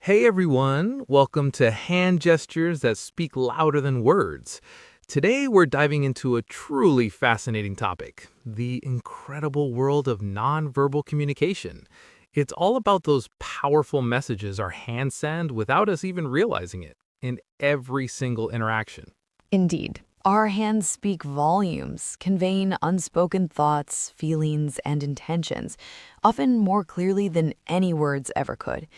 Hey everyone, welcome to Hand Gestures That Speak Louder Than Words. Today we're diving into a truly fascinating topic, the incredible world of nonverbal communication. It's all about those powerful messages our hands send without us even realizing it, in every single interaction. Indeed. Our hands speak volumes, conveying unspoken thoughts, feelings, and intentions, often more clearly than any words ever could.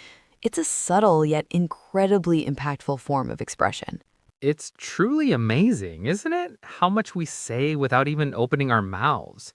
It's a subtle yet incredibly impactful form of expression. It's truly amazing, isn't it? How much we say without even opening our mouths.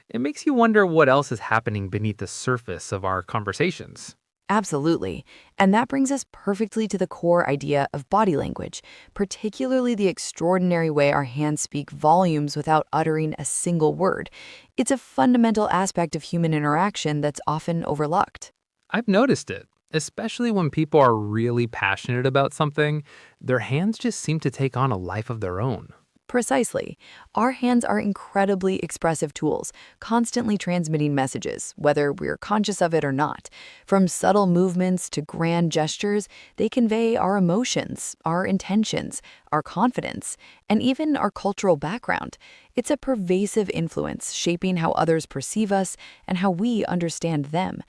It makes you wonder what else is happening beneath the surface of our conversations. Absolutely. And that brings us perfectly to the core idea of body language, particularly the extraordinary way our hands speak volumes without uttering a single word. It's a fundamental aspect of human interaction that's often overlooked. I've noticed it, especially when people are really passionate about something, their hands just seem to take on a life of their own. Precisely. Our hands are incredibly expressive tools, constantly transmitting messages, whether we're conscious of it or not. From subtle movements to grand gestures, they convey our emotions, our intentions, our confidence, and even our cultural background. It's a pervasive influence shaping how others perceive us and how we understand them.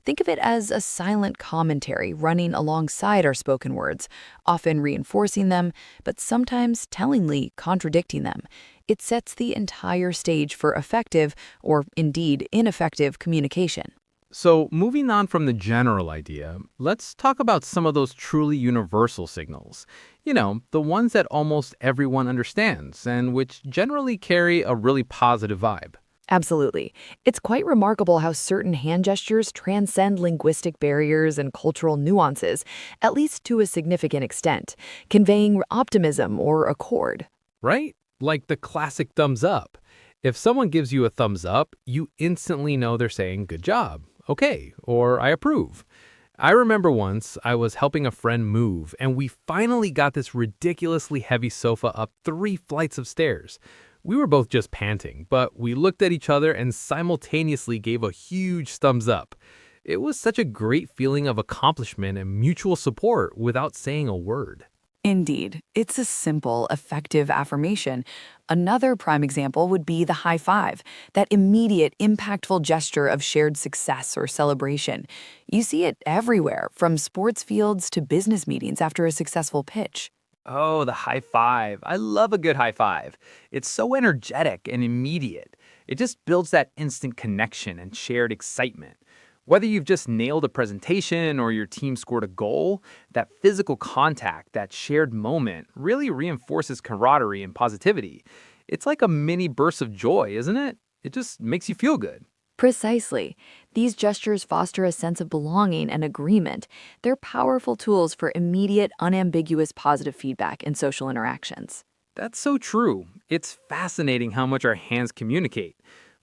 Think of it as a silent commentary running alongside our spoken words, often reinforcing them, but sometimes tellingly contradicting them. It sets the entire stage for effective, or indeed ineffective, communication. So, moving on from the general idea, let's talk about some of those truly universal signals. The ones that almost everyone understands and which generally carry a really positive vibe. Absolutely. It's quite remarkable how certain hand gestures transcend linguistic barriers and cultural nuances, at least to a significant extent, conveying optimism or accord. Right? Like the classic thumbs up. If someone gives you a thumbs up, you instantly know they're saying good job, okay, or I approve. I remember once I was helping a friend move, and we finally got this ridiculously heavy sofa up 3 flights of stairs. We were both just panting, but we looked at each other and simultaneously gave a huge thumbs up. It was such a great feeling of accomplishment and mutual support without saying a word. Indeed, it's a simple, effective affirmation. Another prime example would be the high five, that immediate, impactful gesture of shared success or celebration. You see it everywhere, from sports fields to business meetings after a successful pitch. Oh, the high five. I love a good high five. It's so energetic and immediate. It just builds that instant connection and shared excitement. Whether you've just nailed a presentation or your team scored a goal, that physical contact, that shared moment, really reinforces camaraderie and positivity. It's like a mini burst of joy, isn't it? It just makes you feel good. Precisely. These gestures foster a sense of belonging and agreement. They're powerful tools for immediate, unambiguous positive feedback in social interactions. That's so true. It's fascinating how much our hands communicate.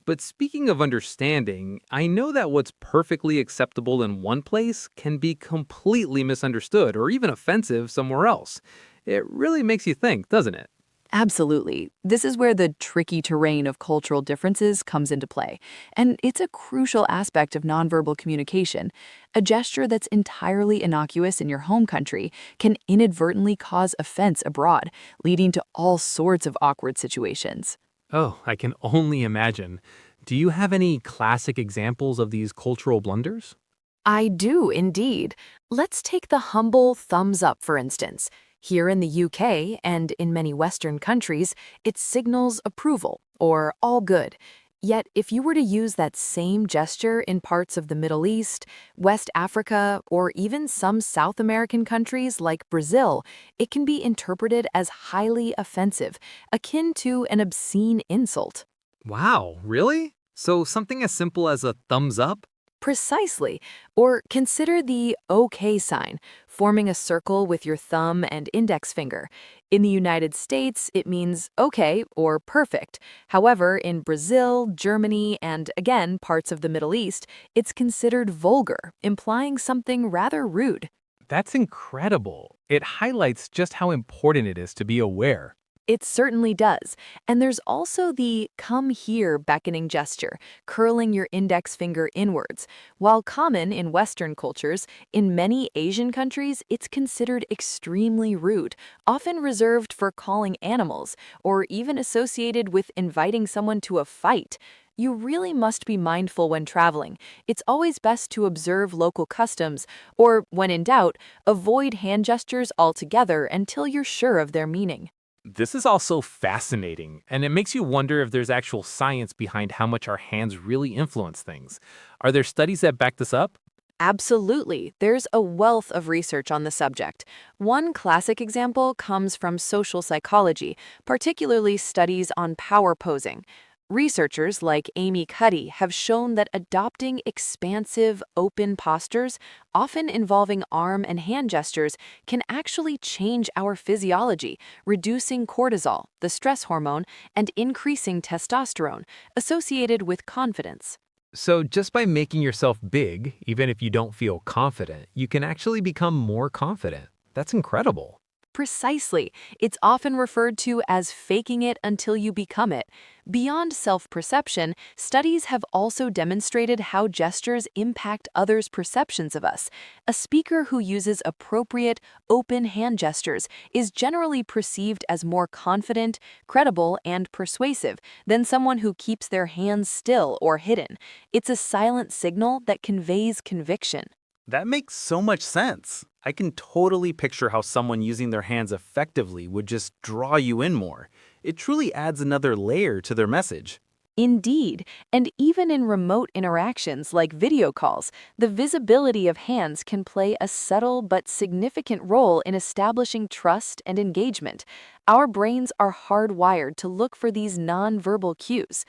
But speaking of understanding, I know that what's perfectly acceptable in one place can be completely misunderstood or even offensive somewhere else. It really makes you think, doesn't it? Absolutely. This is where the tricky terrain of cultural differences comes into play. And it's a crucial aspect of nonverbal communication. A gesture that's entirely innocuous in your home country can inadvertently cause offense abroad, leading to all sorts of awkward situations. Oh, I can only imagine. Do you have any classic examples of these cultural blunders? I do indeed. Let's take the humble thumbs up, for instance. Here in the UK and in many Western countries, it signals approval or all good. Yet, if you were to use that same gesture in parts of the Middle East, West Africa, or even some South American countries like Brazil, it can be interpreted as highly offensive, akin to an obscene insult. Wow, really? So something as simple as a thumbs up? Precisely. Or consider the OK sign, forming a circle with your thumb and index finger. In the United States, it means OK or perfect. However, in Brazil, Germany, and again, parts of the Middle East, it's considered vulgar, implying something rather rude. That's incredible. It highlights just how important it is to be aware. It certainly does. And there's also the come here beckoning gesture, curling your index finger inwards. While common in Western cultures, in many Asian countries, it's considered extremely rude, often reserved for calling animals, or even associated with inviting someone to a fight. You really must be mindful when traveling. It's always best to observe local customs, or, when in doubt, avoid hand gestures altogether until you're sure of their meaning. This is also fascinating, and it makes you wonder if there's actual science behind how much our hands really influence things. Are there studies that back this up? Absolutely. There's a wealth of research on the subject. One classic example comes from social psychology, particularly studies on power posing. Researchers like Amy Cuddy have shown that adopting expansive, open postures, often involving arm and hand gestures, can actually change our physiology, reducing cortisol, the stress hormone, and increasing testosterone, associated with confidence. So, just by making yourself big, even if you don't feel confident, you can actually become more confident. That's incredible. Precisely. It's often referred to as faking it until you become it. Beyond self-perception, studies have also demonstrated how gestures impact others' perceptions of us. A speaker who uses appropriate, open hand gestures is generally perceived as more confident, credible, and persuasive than someone who keeps their hands still or hidden. It's a silent signal that conveys conviction. That makes so much sense. I can totally picture how someone using their hands effectively would just draw you in more. It truly adds another layer to their message. Indeed, and even in remote interactions like video calls, the visibility of hands can play a subtle but significant role in establishing trust and engagement. Our brains are hardwired to look for these nonverbal cues.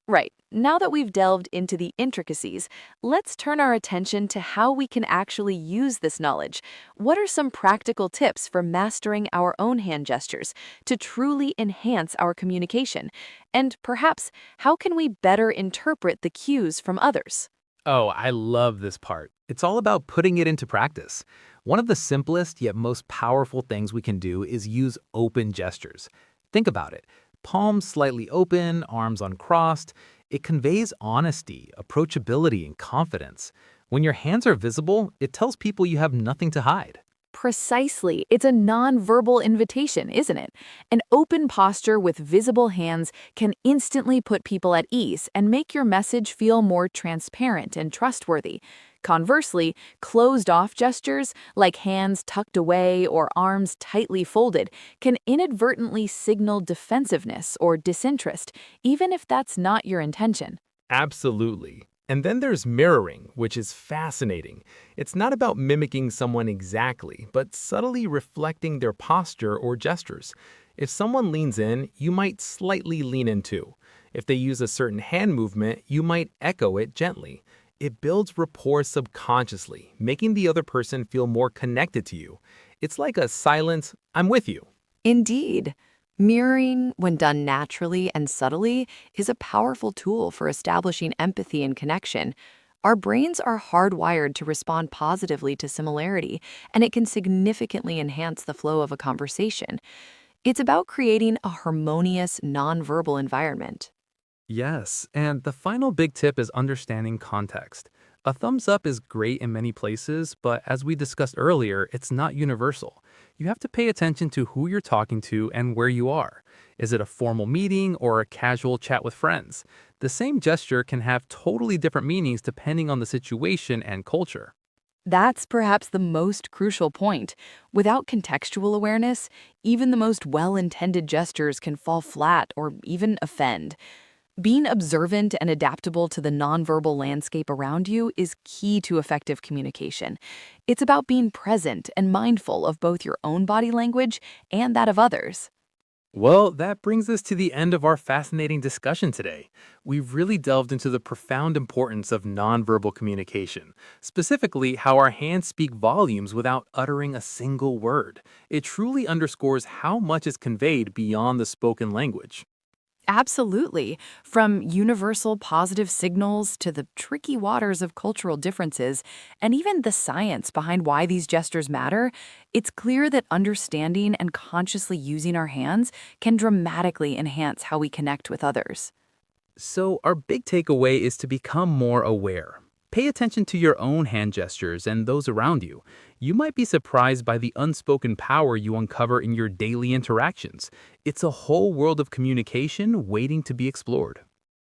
Right, now that we've delved into the intricacies, let's turn our attention to how we can actually use this knowledge. What are some practical tips for mastering our own hand gestures to truly enhance our communication? And perhaps, how can we better interpret the cues from others? Oh, I love this part. It's all about putting it into practice. One of the simplest yet most powerful things we can do is use open gestures. Think about it. Palms slightly open, arms uncrossed. It conveys honesty, approachability, and confidence. When your hands are visible, it tells people you have nothing to hide. Precisely. It's a nonverbal invitation, isn't it? An open posture with visible hands can instantly put people at ease and make your message feel more transparent and trustworthy. Conversely, closed-off gestures, like hands tucked away or arms tightly folded, can inadvertently signal defensiveness or disinterest, even if that's not your intention. Absolutely. And then there's mirroring, which is fascinating. It's not about mimicking someone exactly, but subtly reflecting their posture or gestures. If someone leans in, you might slightly lean in too. If they use a certain hand movement, you might echo it gently. It builds rapport subconsciously, making the other person feel more connected to you. It's like a silent, I'm with you. Indeed. Mirroring, when done naturally and subtly, is a powerful tool for establishing empathy and connection. Our brains are hardwired to respond positively to similarity, and it can significantly enhance the flow of a conversation. It's about creating a harmonious, nonverbal environment. Yes, and the final big tip is understanding context. A thumbs up is great in many places, but as we discussed earlier, it's not universal. You have to pay attention to who you're talking to and where you are. Is it a formal meeting or a casual chat with friends? The same gesture can have totally different meanings depending on the situation and culture. That's perhaps the most crucial point. Without contextual awareness, even the most well-intended gestures can fall flat or even offend. Being observant and adaptable to the nonverbal landscape around you is key to effective communication. It's about being present and mindful of both your own body language and that of others. Well, that brings us to the end of our fascinating discussion today. We've really delved into the profound importance of nonverbal communication, specifically how our hands speak volumes without uttering a single word. It truly underscores how much is conveyed beyond the spoken language. Absolutely. From universal positive signals to the tricky waters of cultural differences, and even the science behind why these gestures matter, it's clear that understanding and consciously using our hands can dramatically enhance how we connect with others. So, our big takeaway is to become more aware. Pay attention to your own hand gestures and those around you. You might be surprised by the unspoken power you uncover in your daily interactions. It's a whole world of communication waiting to be explored.